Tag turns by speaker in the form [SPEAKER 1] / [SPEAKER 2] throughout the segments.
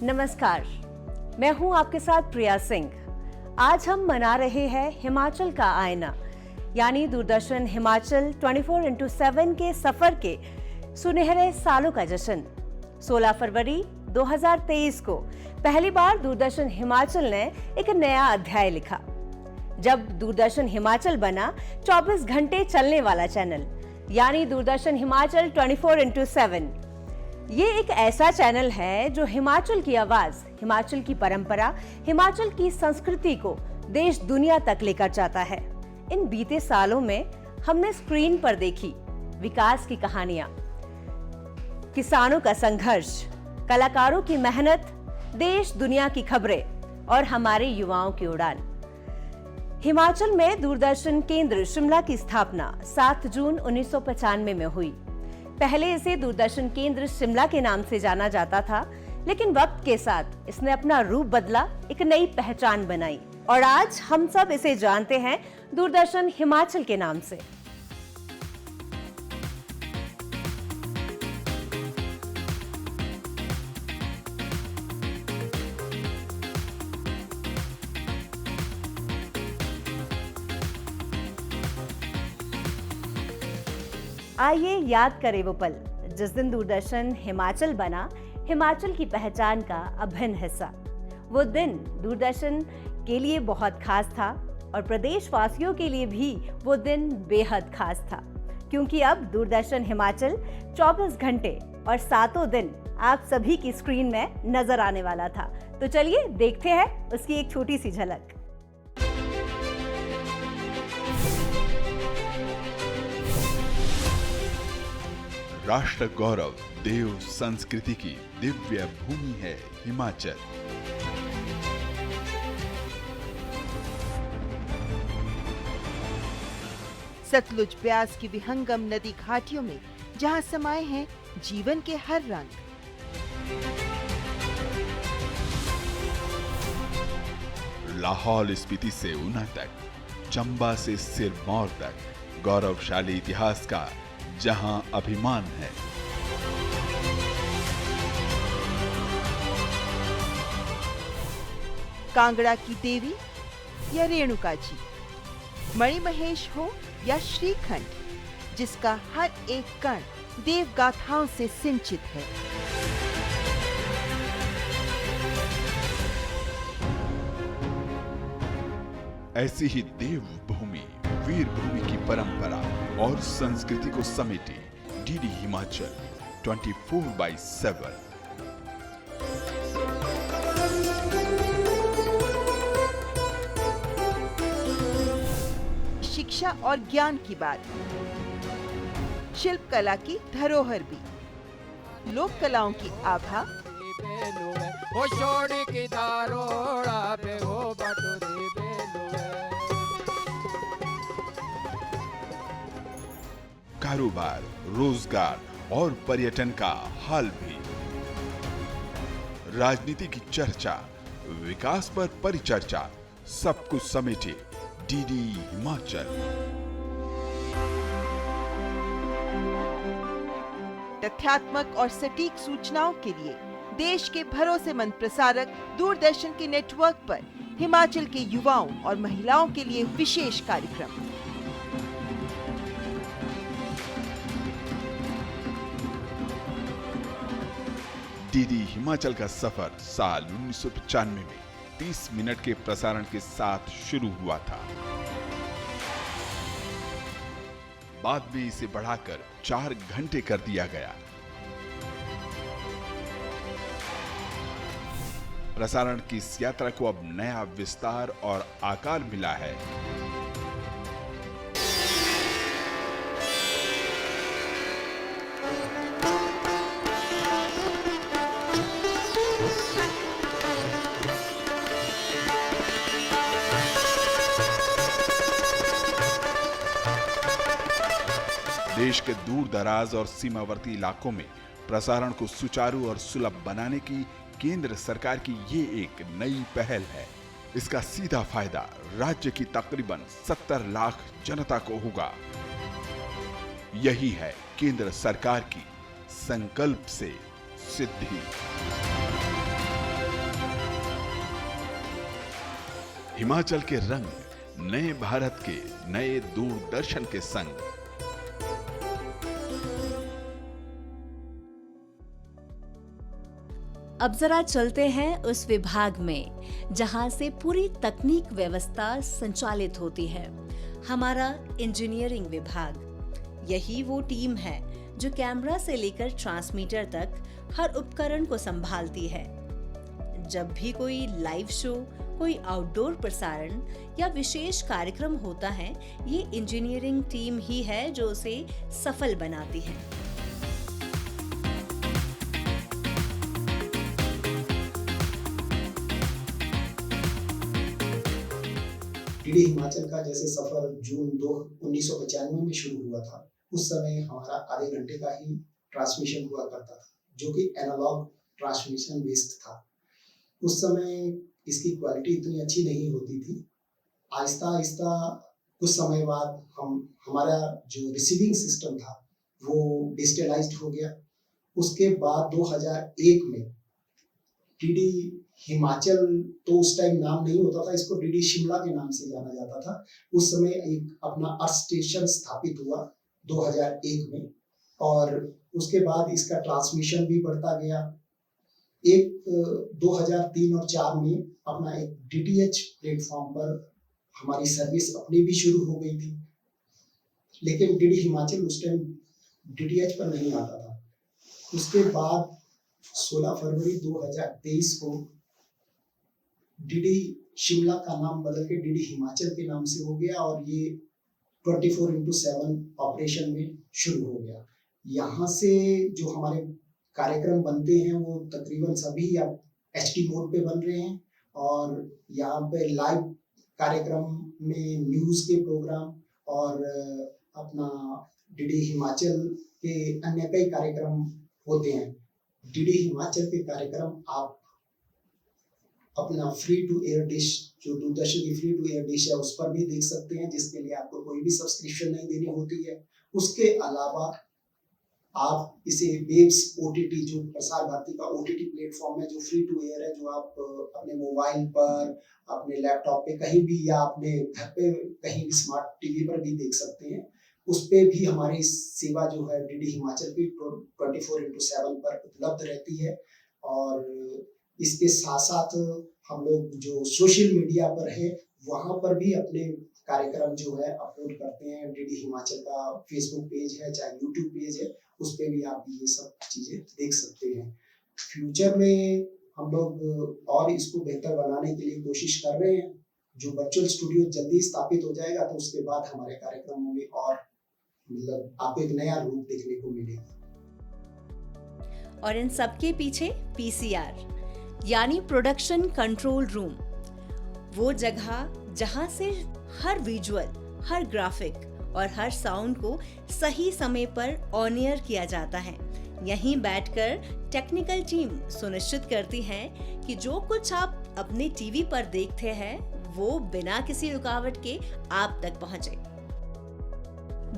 [SPEAKER 1] नमस्कार, मैं हूं आपके साथ प्रिया सिंह। आज हम मना रहे हैं हिमाचल का आईना यानी दूरदर्शन हिमाचल 24x7 के सफर के सुनहरे सालों का जश्न। 16 फरवरी 2023 को पहली बार दूरदर्शन हिमाचल ने एक नया अध्याय लिखा, जब दूरदर्शन हिमाचल बना 24 घंटे चलने वाला चैनल यानी दूरदर्शन हिमाचल 24x7। ये एक ऐसा चैनल है जो हिमाचल की आवाज, हिमाचल की परंपरा, हिमाचल की संस्कृति को देश दुनिया तक लेकर जाता है। इन बीते सालों में हमने स्क्रीन पर देखी विकास की कहानियां, किसानों का संघर्ष, कलाकारों की मेहनत, देश दुनिया की खबरें और हमारे युवाओं की उड़ान। हिमाचल में दूरदर्शन केंद्र शिमला की स्थापना 7 जून 1995 में हुई। पहले इसे दूरदर्शन केंद्र शिमला के नाम से जाना जाता था, लेकिन वक्त के साथ इसने अपना रूप बदला, एक नई पहचान बनाई और आज हम सब इसे जानते हैं दूरदर्शन हिमाचल के नाम से। आइए याद करें वो पल जिस दिन दूरदर्शन हिमाचल बना, हिमाचल की पहचान का अभिन्न हिस्सा। वो दिन दूरदर्शन के लिए बहुत खास था और प्रदेशवासियों के लिए भी वो दिन बेहद खास था, क्योंकि अब दूरदर्शन हिमाचल 24 घंटे और 7 दिन आप सभी की स्क्रीन में नजर आने वाला था। तो चलिए देखते हैं उसकी एक छोटी सी झलक।
[SPEAKER 2] राष्ट्र गौरव, देव संस्कृति की दिव्य भूमि है हिमाचल।
[SPEAKER 3] सतलुज ब्यास की विहंगम नदी घाटियों में जहां समाये हैं जीवन के हर रंग।
[SPEAKER 2] लाहौल स्पीति से ऊना तक, चंबा से सिरमौर तक गौरवशाली इतिहास का जहां अभिमान है।
[SPEAKER 3] कांगड़ा की देवी या रेणुका जी, मणिमहेश हो या श्रीखंड, जिसका हर एक कण देव गाथाओं से सिंचित है।
[SPEAKER 2] ऐसी ही देव भूमि, वीर भूमि की परंपरा और संस्कृति को समेटे डीडी हिमाचल 24/7।
[SPEAKER 3] शिक्षा और ज्ञान की बात, शिल्प कला की धरोहर भी, लोक कलाओं की आभा,
[SPEAKER 2] कारोबार, रोजगार और पर्यटन का हाल भी, राजनीति की चर्चा, विकास पर परिचर्चा, सब कुछ समेटे डीडी हिमाचल।
[SPEAKER 3] तथ्यात्मक और सटीक सूचनाओं के लिए देश के भरोसेमंद प्रसारक दूरदर्शन के नेटवर्क पर हिमाचल के युवाओं और महिलाओं के लिए विशेष कार्यक्रम।
[SPEAKER 2] डीडी हिमाचल का सफर साल 1995 में 30 मिनट के प्रसारण के साथ शुरू हुआ था। बाद में इसे बढ़ाकर 4 घंटे कर दिया गया। प्रसारण की इस यात्रा को अब नया विस्तार और आकार मिला है। देश के दूर दराज और सीमावर्ती इलाकों में प्रसारण को सुचारू और सुलभ बनाने की केंद्र सरकार की ये एक नई पहल है। इसका सीधा फायदा राज्य की तकरीबन 70 लाख जनता को होगा। यही है केंद्र सरकार की संकल्प से सिद्धि। हिमाचल के रंग, नए भारत के नए दूरदर्शन के संग।
[SPEAKER 1] अब जरा चलते हैं उस विभाग में जहां से पूरी तकनीक व्यवस्था संचालित होती है, हमारा इंजीनियरिंग विभाग। यही वो टीम है जो कैमरा से लेकर ट्रांसमीटर तक हर उपकरण को संभालती है। जब भी कोई लाइव शो, कोई आउटडोर प्रसारण या विशेष कार्यक्रम होता है, ये इंजीनियरिंग टीम ही है जो उसे सफल बनाती है।
[SPEAKER 4] डीडी हिमाचल का जैसे सफर जून 1995 में शुरू हुआ था, उस समय हमारा आधे घंटे का ही ट्रांसमिशन हुआ करता था, जो कि एनालॉग ट्रांसमिशन बेस्ड था। उस समय इसकी क्वालिटी इतनी अच्छी नहीं होती थी। आहिस्ता आहिस्ता कुछ समय बाद हमारा जो रिसीविंग सिस्टम था वो डिजिटलाइज्ड हो गया। उसके बाद 2001 में डीडी हिमाचल, तो उस टाइम नाम नहीं होता था, इसको डीडी शिमला के नाम से जाना जाता था। उस समय एक अपना अर्थ स्टेशन स्थापित हुआ 2001 में, और उसके बाद इसका ट्रांसमिशन भी बढ़ता गया। 2003 और 4 में अपना एक डीटीएच प्लेटफॉर्म पर हमारी सर्विस अपनी भी शुरू हो गई थी, लेकिन डीडी हिमाचल उस टाइम डीटीएच पर नहीं आता था। उसके बाद 16 फरवरी 2023 को डीडी शिमला का नाम बदल के डीडी हिमाचल के नाम से हो गया, और ये 24/7 ऑपरेशन में शुरू हो गया। यहाँ से जो हमारे कार्यक्रम बनते हैं वो तकरीबन सभी अब एचडी मोड पे बन रहे हैं, और यहाँ पे लाइव कार्यक्रम में न्यूज़ के प्रोग्राम और अपना डीडी हिमाचल के अन्य कई कार्यक्रम होते हैं। डीडी हिमाचल के कार्यक्रम आप अपना फ्री टू एयर डिश, जो दूरदर्शन की फ्री टू एयर डिश है, उस पर भी देख सकते हैं, जिसके लिए आपको कोई भी सब्सक्रिप्शन नहीं देनी होती है। उसके अलावा आप इसे वेब्स ओटीटी, जो प्रसार भारती का ओटीटी प्लेटफॉर्म है, जो फ्री टू एयर है, जो आप अपने मोबाइल पर, अपने लैपटॉप पे कहीं भी, या अपने घर पे कहीं भी स्मार्ट टीवी पर भी देख सकते हैं। उस पे भी हमारी सेवा जो है डीडी हिमाचल की 24/7 पर उपलब्ध रहती है। और इसके साथ साथ हम लोग जो सोशल मीडिया पर है, वहाँ पर भी अपने कार्यक्रम जो है अपलोड करते हैं। डीडी हिमाचल का फेसबुक पेज है, चाहे यूट्यूब पेज है, उस पे भी आप ये सब चीजें देख सकते हैं। फ्यूचर में हम लोग और इसको बेहतर बनाने के लिए कोशिश कर रहे हैं। जो वर्चुअल स्टूडियो जल्दी स्थापित हो जाएगा, तो उसके बाद हमारे कार्यक्रमों में और मतलब आपको एक नया रूप देखने को मिलेगा।
[SPEAKER 1] और इन सबके पीछे पीसीआर यानी प्रोडक्शन कंट्रोल रूम, वो जगह जहां से हर विजुअल, हर ग्राफिक और हर साउंड को सही समय पर ऑन एयर किया जाता है। यहीं बैठकर टेक्निकल टीम सुनिश्चित करती है कि जो कुछ आप अपने टीवी पर देखते हैं वो बिना किसी रुकावट के आप तक पहुंचे।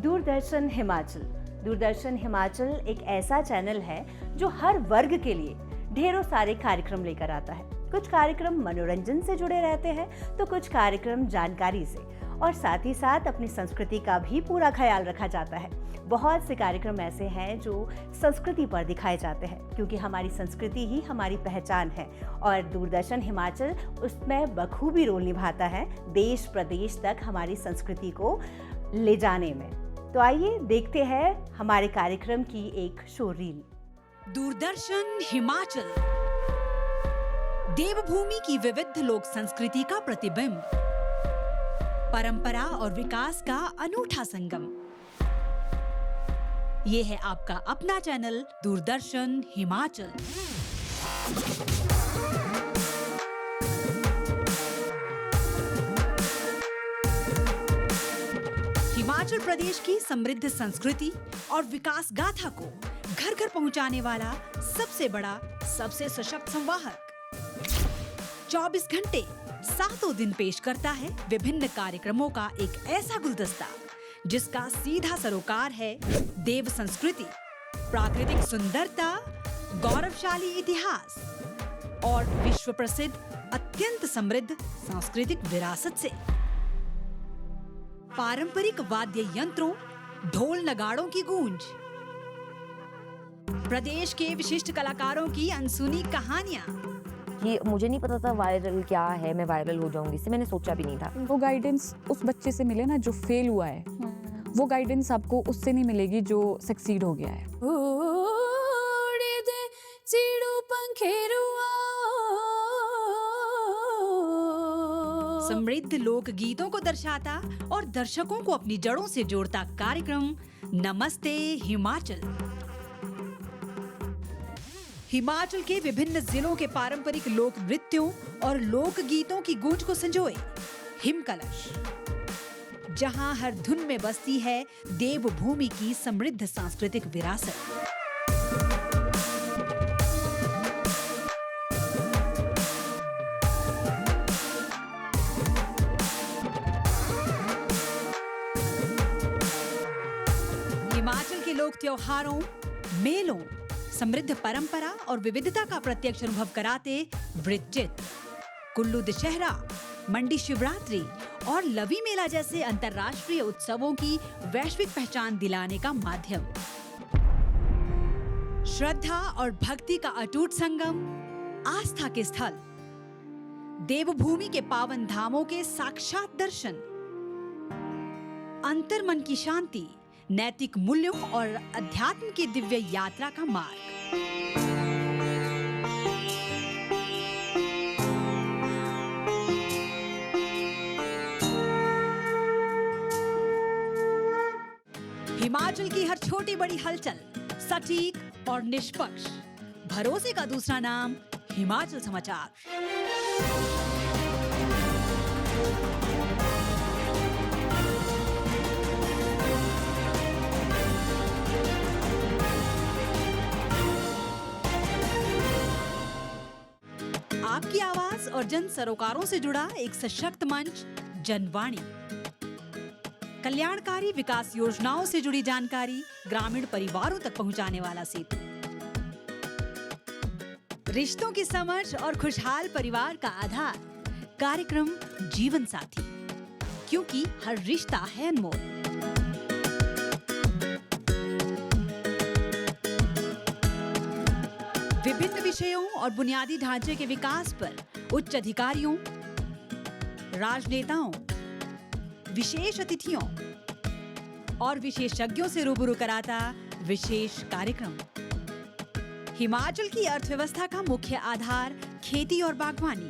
[SPEAKER 1] दूरदर्शन हिमाचल। दूरदर्शन हिमाचल एक ऐसा चैनल है जो हर वर्ग के लिए ढेरों सारे कार्यक्रम लेकर आता है। कुछ कार्यक्रम मनोरंजन से जुड़े रहते हैं, तो कुछ कार्यक्रम जानकारी से, और साथ ही साथ अपनी संस्कृति का भी पूरा ख्याल रखा जाता है। बहुत से कार्यक्रम ऐसे हैं जो संस्कृति पर दिखाए जाते हैं, क्योंकि हमारी संस्कृति ही हमारी पहचान है, और दूरदर्शन हिमाचल उसमें बखूबी रोल निभाता है देश प्रदेश तक हमारी संस्कृति को ले जाने में। तो आइए देखते हैं हमारे कार्यक्रम की एक शो रील।
[SPEAKER 5] दूरदर्शन हिमाचल, देवभूमि की विविध लोक संस्कृति का प्रतिबिंब, परंपरा और विकास का अनूठा संगम। ये है आपका अपना चैनल दूरदर्शन हिमाचल। हिमाचल प्रदेश की समृद्ध संस्कृति और विकास गाथा को घर घर पहुंचाने वाला सबसे बड़ा, सबसे सशक्त संवाहक 24 घंटे 7 दिन पेश करता है विभिन्न कार्यक्रमों का एक ऐसा गुलदस्ता जिसका सीधा सरोकार है देव संस्कृति, प्राकृतिक सुंदरता, गौरवशाली इतिहास, और विश्व प्रसिद्ध अत्यंत समृद्ध सांस्कृतिक विरासत से। पारंपरिक वाद्य यंत्रों, ढोल नगाड़ों की गूंज, प्रदेश के विशिष्ट कलाकारों की अनसुनी कहानियां।
[SPEAKER 6] कि मुझे नहीं पता था वायरल क्या है, मैं वायरल हो जाऊंगी, इससे मैंने सोचा भी नहीं था।
[SPEAKER 7] वो गाइडेंस उस बच्चे से मिले ना जो फेल हुआ है, वो गाइडेंस आपको उससे नहीं मिलेगी जो सक्सीड हो गया है।
[SPEAKER 5] समृद्ध लोक गीतों को दर्शाता और दर्शकों को अपनी जड़ों से जोड़ता कार्यक्रम नमस्ते हिमाचल। हिमाचल के विभिन्न जिलों के पारंपरिक लोक नृत्यों और लोक गीतों की गूंज को संजोए हिमकलश, जहां हर धुन में बसती है देवभूमि की समृद्ध सांस्कृतिक विरासत। हिमाचल के लोक त्योहारों, मेलों, समृद्ध परंपरा और विविधता का प्रत्यक्ष अनुभव कराते वृश्चिक, कुल्लू दशहरा, मंडी शिवरात्रि और लवी मेला जैसे अंतर्राष्ट्रीय उत्सवों की वैश्विक पहचान दिलाने का माध्यम। श्रद्धा और भक्ति का अटूट संगम, आस्था के स्थल, देवभूमि के पावन धामों के साक्षात दर्शन, अंतर्मन की शांति, नैतिक मूल्यों और अध्यात्म की दिव्य यात्रा का मार्ग। हिमाचल की हर छोटी बड़ी हलचल सटीक और निष्पक्ष, भरोसे का दूसरा नाम हिमाचल समाचार। आपकी आवाज और जन सरोकारों से जुड़ा एक सशक्त मंच, जनवाणी। कल्याणकारी विकास योजनाओं से जुड़ी जानकारी ग्रामीण परिवारों तक पहुंचाने वाला सेतु। रिश्तों की समझ और खुशहाल परिवार का आधार, कार्यक्रम जीवन साथी, क्योंकि हर रिश्ता है अनमोल। विभिन्न विषयों और बुनियादी ढांचे के विकास पर उच्च अधिकारियों, राजनेताओं, विशेष अतिथियों और विशेषज्ञों से रूबरू कराता विशेष कार्यक्रम। हिमाचल की अर्थव्यवस्था का मुख्य आधार खेती और बागवानी।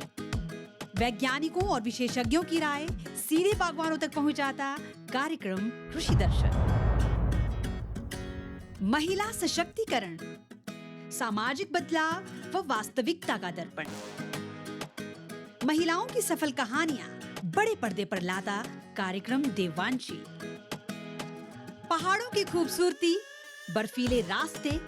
[SPEAKER 5] वैज्ञानिकों और विशेषज्ञों की राय सीधे बागवानों तक पहुंचाता कार्यक्रम कृषि दर्शन। महिला सशक्तिकरण, सामाजिक बदलाव व वास्तविकता का दर्पण। महिलाओं की सफल कहानियां बड़े पर्दे पर लाता कार्यक्रम देवांशी। पहाड़ों की खूबसूरती, बर्फीले रास्ते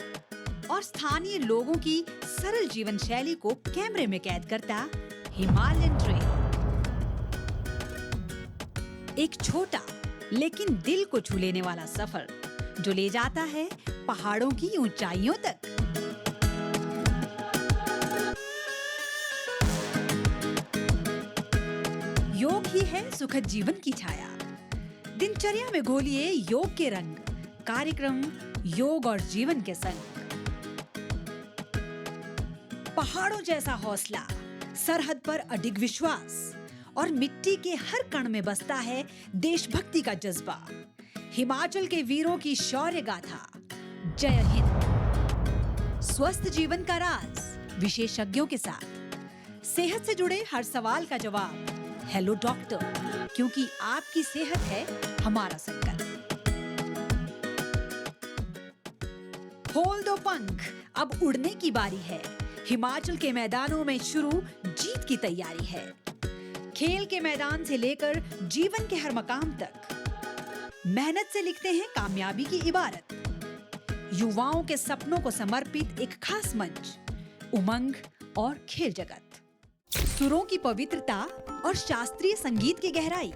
[SPEAKER 5] और स्थानीय लोगों की सरल जीवन शैली को कैमरे में कैद करता हिमालयन ट्रेल। एक छोटा लेकिन दिल को छू लेने वाला सफर जो ले जाता है पहाड़ों की ऊंचाइयों तक। योग ही है सुखद जीवन की छाया। दिनचर्या में घोलिए योग के रंग, कार्यक्रम योग और जीवन के संग। पहाड़ों जैसा हौसला, सरहद पर अडिग विश्वास और मिट्टी के हर कण में बसता है देशभक्ति का जज्बा। हिमाचल के वीरों की शौर्य गाथा। जय हिंद। स्वस्थ जीवन का राज, विशेषज्ञों के साथ सेहत से जुड़े हर सवाल का जवाब। हेलो डॉक्टर, क्योंकि आपकी सेहत है हमारा संकल्प। खोल दो पंख, अब उड़ने की बारी है। हिमाचल के मैदानों में शुरू जीत की तैयारी है। खेल के मैदान से लेकर जीवन के हर मकाम तक मेहनत से लिखते हैं कामयाबी की इबारत। युवाओं के सपनों को समर्पित एक खास मंच, उमंग और खेल जगत। सुरों की पवित्रता और शास्त्रीय संगीत की गहराई,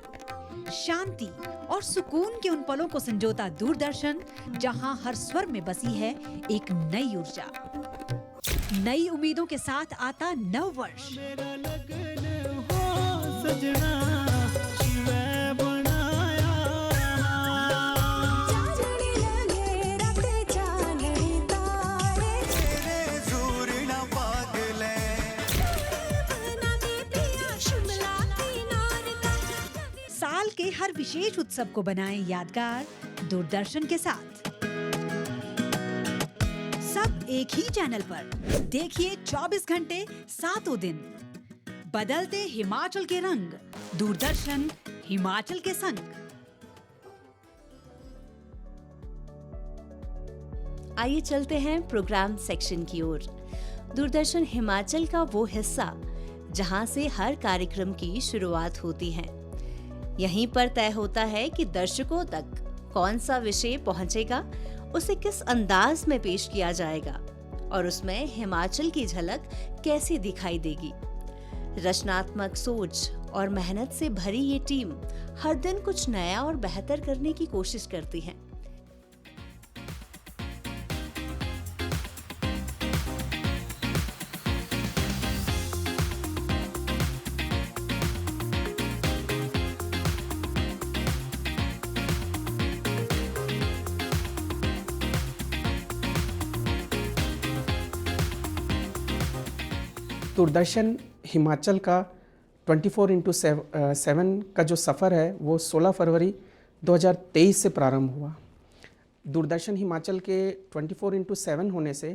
[SPEAKER 5] शांति और सुकून के उन पलों को संजोता दूरदर्शन, जहां हर स्वर में बसी है एक नई ऊर्जा। नई उम्मीदों के साथ आता नव वर्ष। साल के हर विशेष उत्सव को बनाएं यादगार दूरदर्शन के साथ। सब एक ही चैनल पर देखिए 24 घंटे 7 दिन। बदलते हिमाचल के रंग, दूरदर्शन हिमाचल के संग।
[SPEAKER 1] आइए चलते हैं प्रोग्राम सेक्शन की ओर। दूरदर्शन हिमाचल का वो हिस्सा जहां से हर कार्यक्रम की शुरुआत होती है। यहीं पर तय होता है कि दर्शकों तक कौन सा विषय पहुंचेगा, उसे किस अंदाज में पेश किया जाएगा और उसमें हिमाचल की झलक कैसे दिखाई देगी। रचनात्मक सोच और मेहनत से भरी ये टीम हर दिन कुछ नया और बेहतर करने की कोशिश करती है।
[SPEAKER 8] दूरदर्शन हिमाचल का 24/7 का जो सफ़र है वो 16 फरवरी 2023 से प्रारंभ हुआ। दूरदर्शन हिमाचल के 24/7 होने से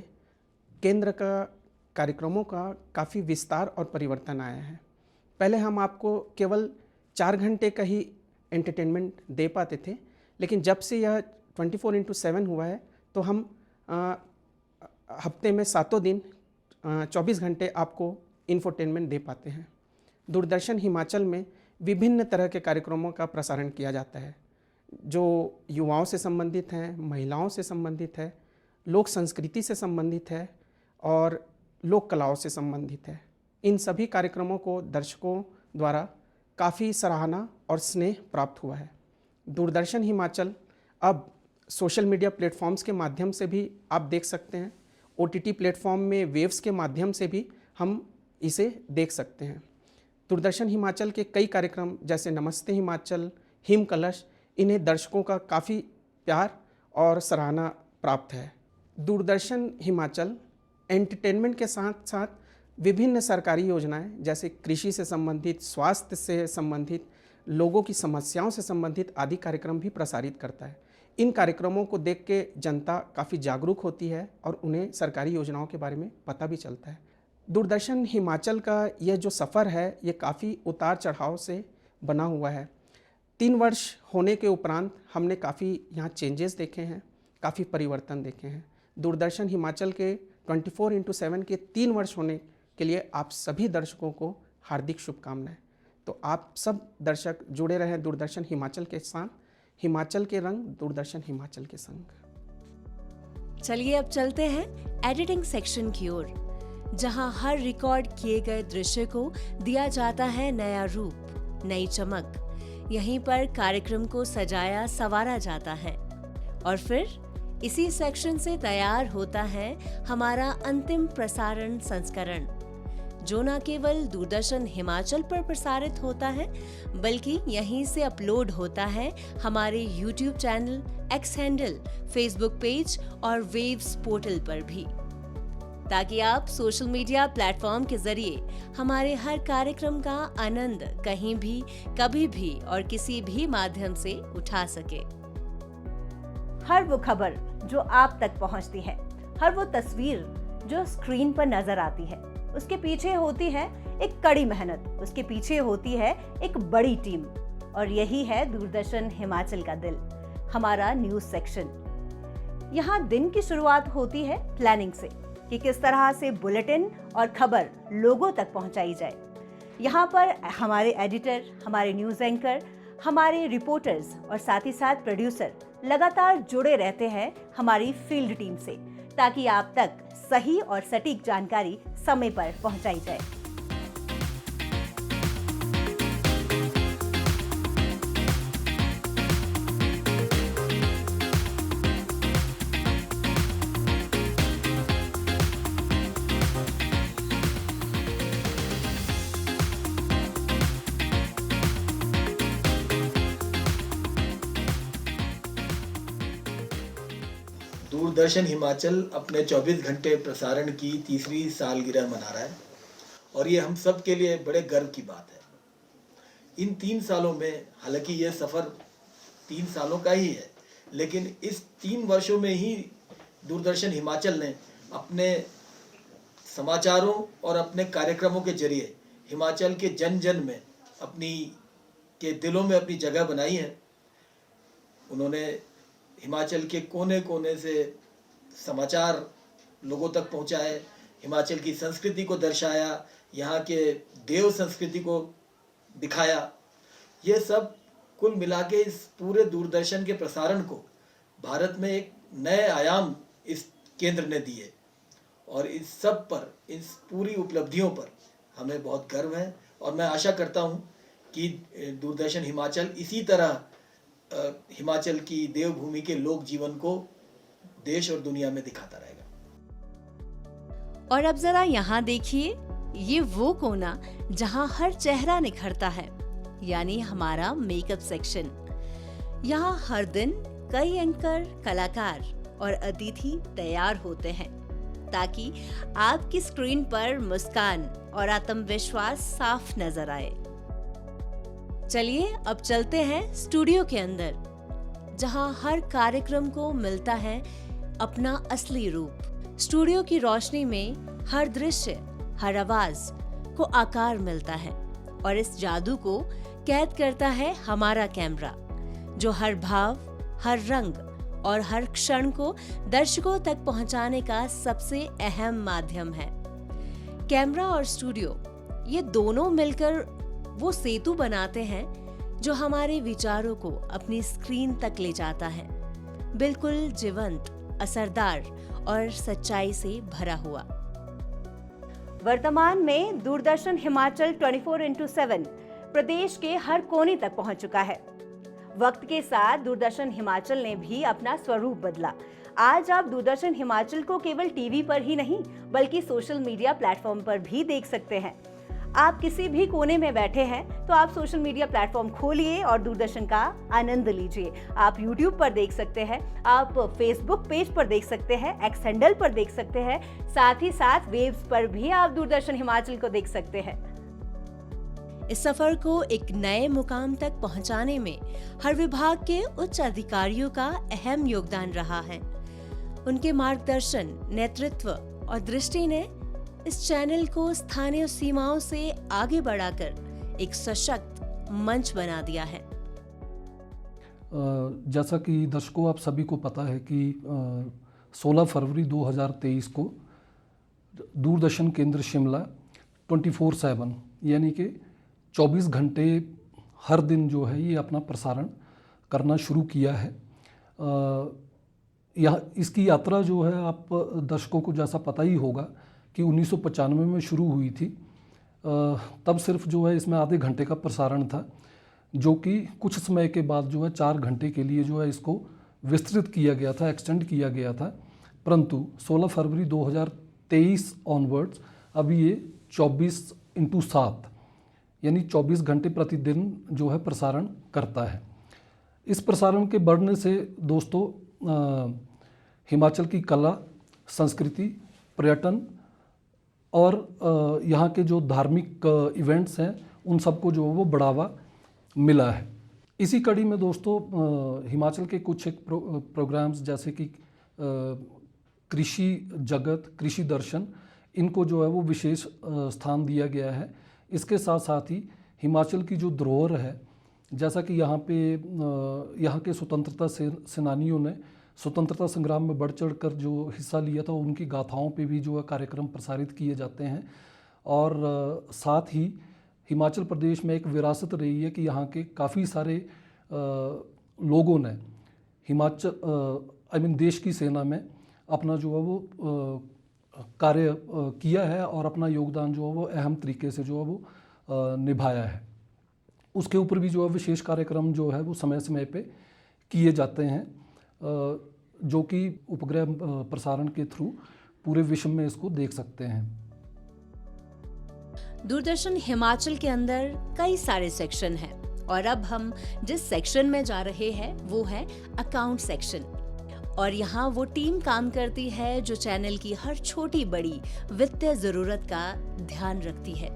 [SPEAKER 8] केंद्र का कार्यक्रमों का काफ़ी विस्तार और परिवर्तन आया है। पहले हम आपको केवल 4 घंटे का ही एंटरटेनमेंट दे पाते थे, लेकिन जब से यह 24/7 हुआ है तो हम हफ्ते में 7 दिन 24 घंटे आपको इंफोटेनमेंट दे पाते हैं। दूरदर्शन हिमाचल में विभिन्न तरह के कार्यक्रमों का प्रसारण किया जाता है, जो युवाओं से संबंधित हैं, महिलाओं से संबंधित है, लोक संस्कृति से संबंधित है और लोक कलाओं से संबंधित है। इन सभी कार्यक्रमों को दर्शकों द्वारा काफ़ी सराहना और स्नेह प्राप्त हुआ है। दूरदर्शन हिमाचल अब सोशल मीडिया प्लेटफॉर्म्स के माध्यम से भी आप देख सकते हैं। OTT प्लेटफॉर्म में वेव्स के माध्यम से भी हम इसे देख सकते हैं। दूरदर्शन हिमाचल के कई कार्यक्रम जैसे नमस्ते हिमाचल, हिम कलश, इन्हें दर्शकों का काफ़ी प्यार और सराहना प्राप्त है। दूरदर्शन हिमाचल एंटरटेनमेंट के साथ साथ विभिन्न सरकारी योजनाएं जैसे कृषि से संबंधित, स्वास्थ्य से संबंधित, लोगों की समस्याओं से संबंधित आदि कार्यक्रम भी प्रसारित करता है। इन कार्यक्रमों को देख के जनता काफ़ी जागरूक होती है और उन्हें सरकारी योजनाओं के बारे में पता भी चलता है। दूरदर्शन हिमाचल का यह जो सफ़र है ये काफ़ी उतार चढ़ाव से बना हुआ है। 3 वर्ष होने के उपरांत हमने काफ़ी यहाँ चेंजेस देखे हैं, काफ़ी परिवर्तन देखे हैं। दूरदर्शन हिमाचल के 24/7 के 3 वर्ष होने के लिए आप सभी दर्शकों को हार्दिक शुभकामनाएं। तो आप सब दर्शक जुड़े रहें दूरदर्शन हिमाचल के साथ। हिमाचल के रंग, दूरदर्शन हिमाचल के संग।
[SPEAKER 1] चलिए अब चलते हैं एडिटिंग सेक्शन की ओर, जहां हर रिकॉर्ड किए गए दृश्य को दिया जाता है नया रूप, नई चमक। यहीं पर कार्यक्रम को सजाया संवारा जाता है और फिर इसी सेक्शन से तैयार होता है हमारा अंतिम प्रसारण संस्करण, जो न केवल दूरदर्शन हिमाचल पर प्रसारित होता है बल्कि यहीं से अपलोड होता है हमारे YouTube channel, X handle, Facebook page और वेव्स पोर्टल पर भी, ताकि आप सोशल मीडिया प्लेटफॉर्म के जरिए हमारे हर कार्यक्रम का आनंद कहीं भी, कभी भी और किसी भी माध्यम से उठा सके। हर वो खबर जो आप तक पहुंचती है, हर वो तस्वीर जो स्क्रीन पर नजर आती है, उसके पीछे होती है एक कड़ी मेहनत, उसके पीछे होती है एक बड़ी टीम, और यही है दूरदर्शन हिमाचल का दिल, हमारा न्यूज सेक्शन। यहाँ दिन की शुरुआत होती है प्लानिंग से कि किस तरह से बुलेटिन और खबर लोगों तक पहुंचाई जाए। यहाँ पर हमारे एडिटर, हमारे न्यूज एंकर, हमारे रिपोर्टर्स और साथ ही साथ प्रोड्यूसर लगातार जुड़े रहते हैं हमारी फील्ड टीम से, ताकि आप तक सही और सटीक जानकारी समय पर पहुंचाई जाए।
[SPEAKER 9] दूरदर्शन हिमाचल अपने 24 घंटे प्रसारण की तीसरी सालगिरह मना रहा है और ये हम सब के लिए बड़े गर्व की बात है। इन 3 सालों में, हालांकि ये सफ़र 3 सालों का ही है, लेकिन इस 3 वर्षों में ही दूरदर्शन हिमाचल ने अपने समाचारों और अपने कार्यक्रमों के जरिए हिमाचल के जन जन में के दिलों में अपनी जगह बनाई है। उन्होंने हिमाचल के कोने कोने से समाचार लोगों तक पहुंचाए, हिमाचल की संस्कृति को दर्शाया, यहाँ के देव संस्कृति को दिखाया। ये सब कुल मिला के इस पूरे दूरदर्शन के प्रसारण को भारत में एक नए आयाम इस केंद्र ने दिए और इस सब पर, इस पूरी उपलब्धियों पर हमें बहुत गर्व है और मैं आशा करता हूँ कि दूरदर्शन हिमाचल इसी तरह हिमाचल की देवभूमि के लोक जीवन को देश और दुनिया में दिखाता रहेगा।
[SPEAKER 1] और अब जरा यहाँ देखिए, ये वो कोना जहाँ हर चेहरा निखरता है, यानी हमारा मेकअप सेक्शन। यहाँ हर दिन कई एंकर, कलाकार और अतिथि तैयार होते हैं ताकि आपकी स्क्रीन पर मुस्कान और आत्मविश्वास साफ नजर आए। चलिए अब चलते हैं स्टूडियो के अंदर, जहां हर कार्यक्रम को मिलता है अपना असली रूप। स्टूडियो की रोशनी में हर दृश्य, हर आवाज को आकार मिलता है और इस जादू को कैद करता है हमारा कैमरा, जो हर भाव, हर रंग और हर क्षण को दर्शकों तक पहुंचाने का सबसे अहम माध्यम है। कैमरा और स्टूडियो, ये दोनों मिलकर वो सेतु बनाते हैं जो हमारे विचारों को अपनी स्क्रीन तक ले जाता है, बिल्कुल जीवंत, असरदार और सच्चाई से भरा हुआ। वर्तमान में दूरदर्शन हिमाचल 24x7 प्रदेश के हर कोने तक पहुंच चुका है। वक्त के साथ दूरदर्शन हिमाचल ने भी अपना स्वरूप बदला। आज आप दूरदर्शन हिमाचल को केवल टीवी पर ही नहीं, बल्कि सोशल मीडिया प्लेटफॉर्म पर भी देख सकते हैं। आप किसी भी कोने में बैठे हैं तो आप सोशल मीडिया प्लेटफॉर्म खोलिए और दूरदर्शन का आनंद लीजिए। आप YouTube पर देख सकते हैं, आप Facebook पेज पर देख सकते हैं, एक्स हैंडल पर देख सकते हैं, साथ ही साथ वेब्स पर भी आप दूरदर्शन हिमाचल को देख सकते हैं। इस सफर को एक नए मुकाम तक पहुंचाने में हर विभाग के उच्च अधिकारियों का अहम योगदान रहा है। उनके मार्गदर्शन, नेतृत्व और दृष्टि ने इस चैनल को स्थानीय सीमाओं से आगे बढ़ाकर एक सशक्त मंच बना दिया है।
[SPEAKER 10] जैसा कि दर्शकों आप सभी को पता है कि 16 फरवरी 2023 को दूरदर्शन केंद्र शिमला 24/7 यानी कि 24 घंटे हर दिन जो है ये अपना प्रसारण करना शुरू किया है। इसकी यात्रा जो है आप दर्शकों को जैसा पता ही होगा कि 1995 में शुरू हुई थी। तब सिर्फ जो है इसमें आधे घंटे का प्रसारण था, जो कि कुछ समय के बाद जो है 4 घंटे के लिए जो है इसको विस्तृत किया गया था, एक्सटेंड किया गया था। परंतु 16 फरवरी 2023 ऑनवर्ड्स अभी ये 24x7 यानी 24 घंटे प्रतिदिन जो है प्रसारण करता है। इस प्रसारण के बढ़ने से दोस्तों हिमाचल की कला, संस्कृति, पर्यटन और यहाँ के जो धार्मिक इवेंट्स हैं उन सबको जो है वो बढ़ावा मिला है। इसी कड़ी में दोस्तों हिमाचल के कुछ एक प्रोग्राम्स जैसे कि कृषि जगत, कृषि दर्शन, इनको जो है वो विशेष स्थान दिया गया है। इसके साथ साथ ही हिमाचल की जो धरोहर है, जैसा कि यहाँ के स्वतंत्रता सेनानियों ने स्वतंत्रता संग्राम में बढ़ चढ़ कर जो हिस्सा लिया था, उनकी गाथाओं पे भी जो है कार्यक्रम प्रसारित किए जाते हैं। और साथ ही हिमाचल प्रदेश में एक विरासत रही है कि यहाँ के काफ़ी सारे लोगों ने देश की सेना में अपना जो है वो कार्य किया है और अपना योगदान जो है वो अहम तरीके से जो है वो निभाया है। उसके ऊपर भी जो है विशेष कार्यक्रम जो है वो समय समय पे किए जाते हैं, जो कि उपग्रह प्रसारण के थ्रू पूरे विश्व में इसको देख सकते हैं।
[SPEAKER 1] दूरदर्शन हिमाचल के अंदर कई सारे सेक्शन हैं और अब हम जिस सेक्शन में जा रहे हैं वो है अकाउंट सेक्शन। और यहाँ वो टीम काम करती है जो चैनल की हर छोटी बड़ी वित्तीय जरूरत का ध्यान रखती है।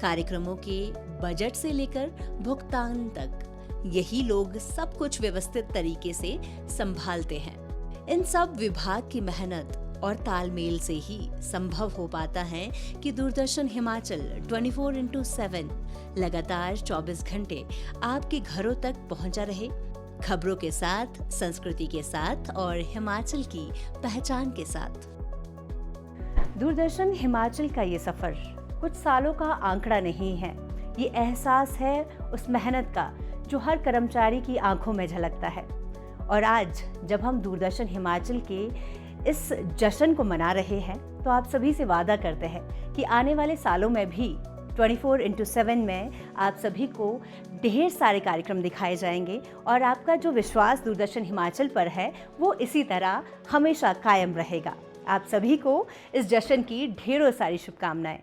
[SPEAKER 1] कार्यक्रमों के बजट से लेकर भुगतान तक यही लोग सब कुछ व्यवस्थित तरीके से संभालते हैं। इन सब विभाग की मेहनत और तालमेल से ही संभव हो पाता है कि दूरदर्शन हिमाचल 24/7 लगातार 24 घंटे आपके घरों तक पहुंचा रहे, खबरों के साथ, संस्कृति के साथ और हिमाचल की पहचान के साथ। दूरदर्शन हिमाचल का ये सफर कुछ सालों का आंकड़ा नहीं है, ये एहसास है उस मेहनत का जो हर कर्मचारी की आंखों में झलकता है। और आज जब हम दूरदर्शन हिमाचल के इस जश्न को मना रहे हैं तो आप सभी से वादा करते हैं कि आने वाले सालों में भी 24/7 में आप सभी को ढेर सारे कार्यक्रम दिखाए जाएंगे और आपका जो विश्वास दूरदर्शन हिमाचल पर है वो इसी तरह हमेशा कायम रहेगा। आप सभी को इस जश्न की ढेरों सारी शुभकामनाएं।